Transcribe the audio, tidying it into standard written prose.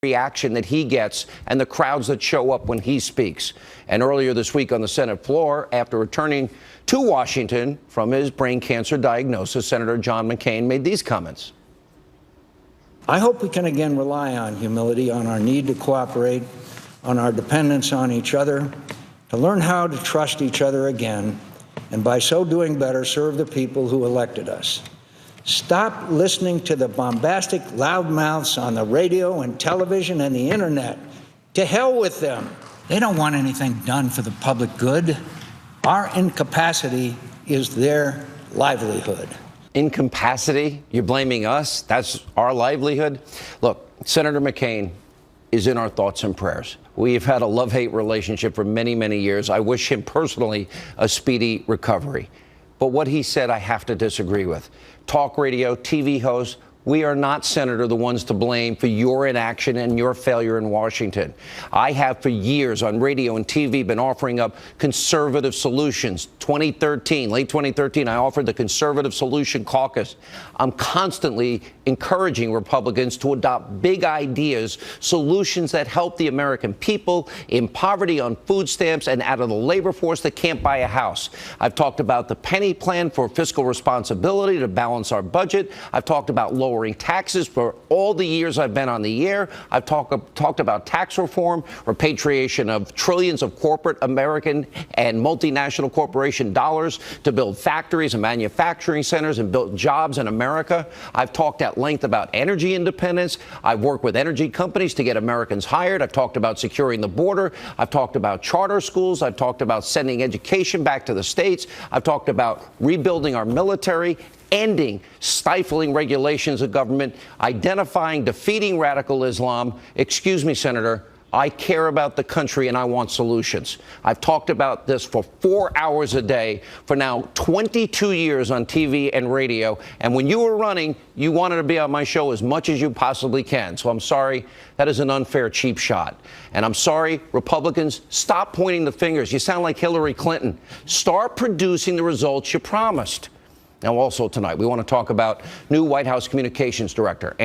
reaction that he gets and the crowds that show up when he speaks. And earlier this week on the Senate floor, after returning to Washington from his brain cancer diagnosis, Senator John McCain made these comments. I hope we can again rely on humility, on our need to cooperate, on our dependence on each other, to learn how to trust each other again, and by so doing better, serve the people who elected us. Stop listening to the bombastic loudmouths on the radio and television and the internet. To hell with them. They don't want anything done for the public good. Our incapacity is their livelihood. Incapacity? You're blaming us? That's our livelihood? Look, Senator McCain is in our thoughts and prayers. We've had a love-hate relationship for many, many years. I wish him personally a speedy recovery. But what he said, I have to disagree with. Talk radio, TV hosts, we are not, Senator, the ones to blame for your inaction and your failure in Washington. I have for years on radio and TV been offering up conservative solutions. 2013, late 2013, I offered the Conservative Solution Caucus. I'm constantly encouraging Republicans to adopt big ideas, solutions that help the American people in poverty, on food stamps, and out of the labor force that can't buy a house. I've talked about the penny plan for fiscal responsibility to balance our budget. I've talked about lowering taxes for all the years I've been on the air. I've talked about tax reform, repatriation of trillions of corporate American and multinational corporation dollars to build factories and manufacturing centers and build jobs in America. I've talked at length about energy independence. I've worked with energy companies to get Americans hired. I've talked about securing the border. I've talked about charter schools. I've talked about sending education back to the states. I've talked about rebuilding our military, ending stifling regulations of government, identifying, defeating radical Islam. Excuse me, Senator, I care about the country and I want solutions. I've talked about this for 4 hours a day for now 22 years on TV and radio. And when you were running, you wanted to be on my show as much as you possibly can. So I'm sorry, that is an unfair, cheap shot. And I'm sorry, Republicans, stop pointing the fingers. You sound like Hillary Clinton. Start producing the results you promised. Now, also tonight, we want to talk about new White House communications director.